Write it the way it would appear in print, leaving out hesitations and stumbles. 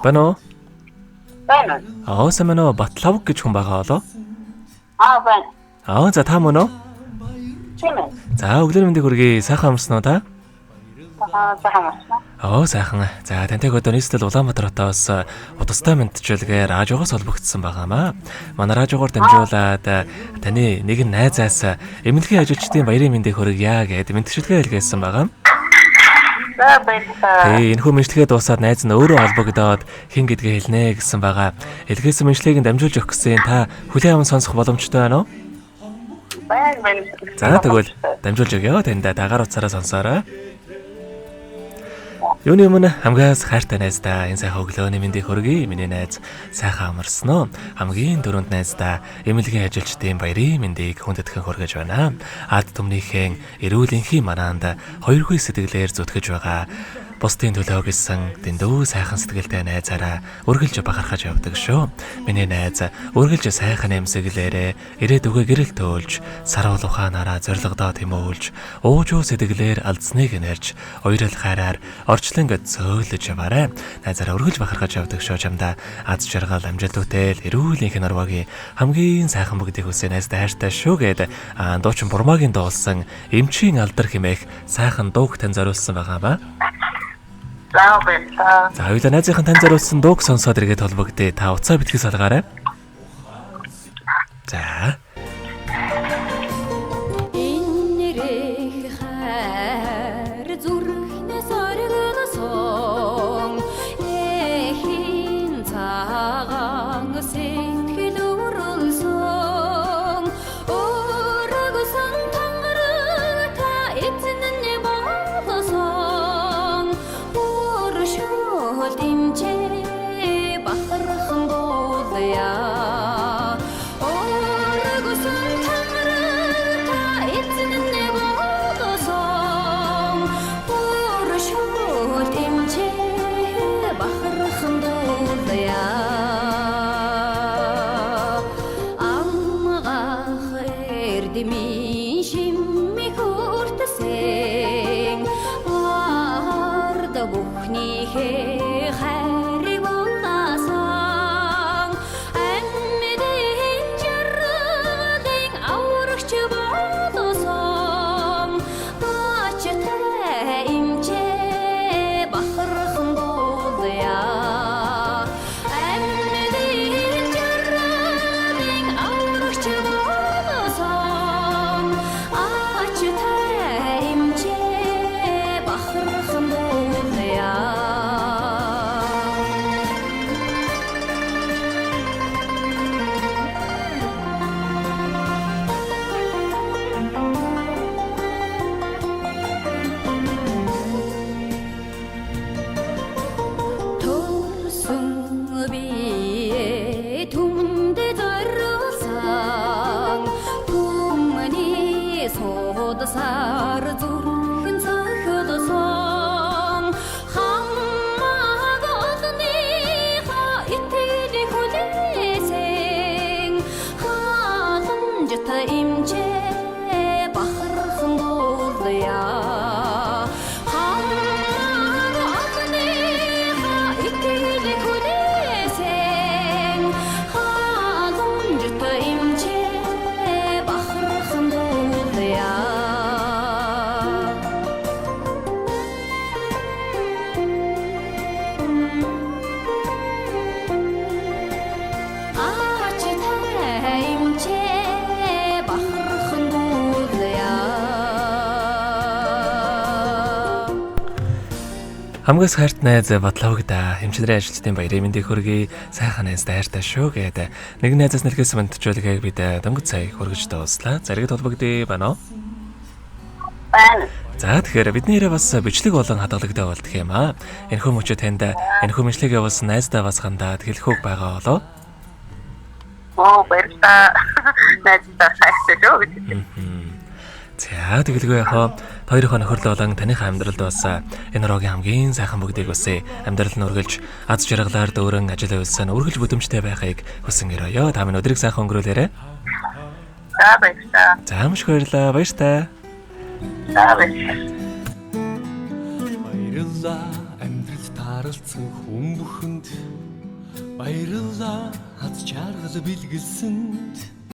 Бано? Байна. Самано Батлавг гэж хүн байгаа болоо? Байна. За та мөн үү? Тийм ээ. За өглөө мэндийг хүргэе. Сайхан амарсан уу та? Сайхан амарсан. Сайхан. За тантай одоо нийслэл Улаанбаатар хотоос удастай мэдчилгээ радиогоос холбогдсон байгаамаа. Манай радиогоор дамжуулаад таны нэгэн найзаас эмнэлгийн ажилчдын баярын мэндийг хүргье гэд мэдчилгээ илгээсэн байгаа. Энэхүү мэдлэгээ дуусаад найз нь өөрөө холбогдоод хин гэдгээ хэлнэ гэсэн байгаа. Илгээсэн мэдлэгийг дамжуулж өгөх гэсэн та хүлээн аван сонсох боломжтой байна уу? Байна. За тэгвэл дамжуулж өгье. Танд дагаар утсаараа сонсоорой. Юуны өмнө хамгаас хайртай найздаа энэ сайхан өглөөний мэндийг хүргэе. Миний найз сайхан амарсан уу? Хамгийн дөрөнд найздаа эмнэлгийн ажилчдын баярын мэндийг хүндэтгэн хүргэж байна. Ард түмнийхэн эрүүл энхийн манаанд хоёргүй сэтгэлээр зүтгэж байгаа. Бусдын төлөө гэсэн дэндүү сайхан сэтгэлтэй найзаараа үргэлж бахархаж явдаг шүү. Миний найз үргэлж сайхан эмсэглээрээ ирээд үгээ гэрэл төөлж, саруул ухаанаараа зоригдоод тэмүүлж, уужуу сэтгэлээр алдсныг нэрж, уйрал хайраар орчлон зөөлөж яваарэ. Найзаараа үргэлж бахархаж явдаг шүү чамда. Аз жаргал амжилттай эрүүл энхийн орвогийн хамгийн сайхан бүгдийг хүсээ найздаа хайртай шүү гэд дуучин бурмаагийн дуулсан эмчийн алдар хэмээх сайхан дууг тань зориулсан байгаа ба. За хоёулаа найзынхан тань зориулсан дууг сонсоод иргэд холбогдъё. Та уцаа битгий салгаарай. За. Хамгаас хайрт найз Батлавгда хэмжлэрийн ажилчдын баярын мэндийг хүргэе. Сайхан найздаа хайртай шүү гэдэг. Нэг найзаас нэлгээсэн мэдчилгээг бид дөнгөж сая хүргэж дууслаа. Заригд холбогдъё байна уу? Байна. За тэгэхээр бидний ирээ бас бичлэг болон хадгалагтай болдох юм аа. Энэхүү мөчөө танд энэхүү мэдлэгийг явуулсан найздаа бас хандаад хэлэх үг байгаа болоо. Баярлалаа. Найздаа хайртай шүү гэдэг. За тэгэлгүй яхаа хоёрын нөхөрлөө болон таныхаа амьдралд бас энэ рогийн хамгийн сайхан бүгдийг үсэ амьдрал нь үргэлж аз жаргалаар дөөрөн ажил үйлсэн үргэлж бүдэмжтэй байхыг хүсэн өрөөё. Та минь өдрийг сайхан өнгөрүүлээрэй. За баярлалаа. За маш их баярлалаа. Баяртай. За баярлалаа. Харилцсан хүн бүхэнд баярлалаа хаз чаргал бэлгэлсэнд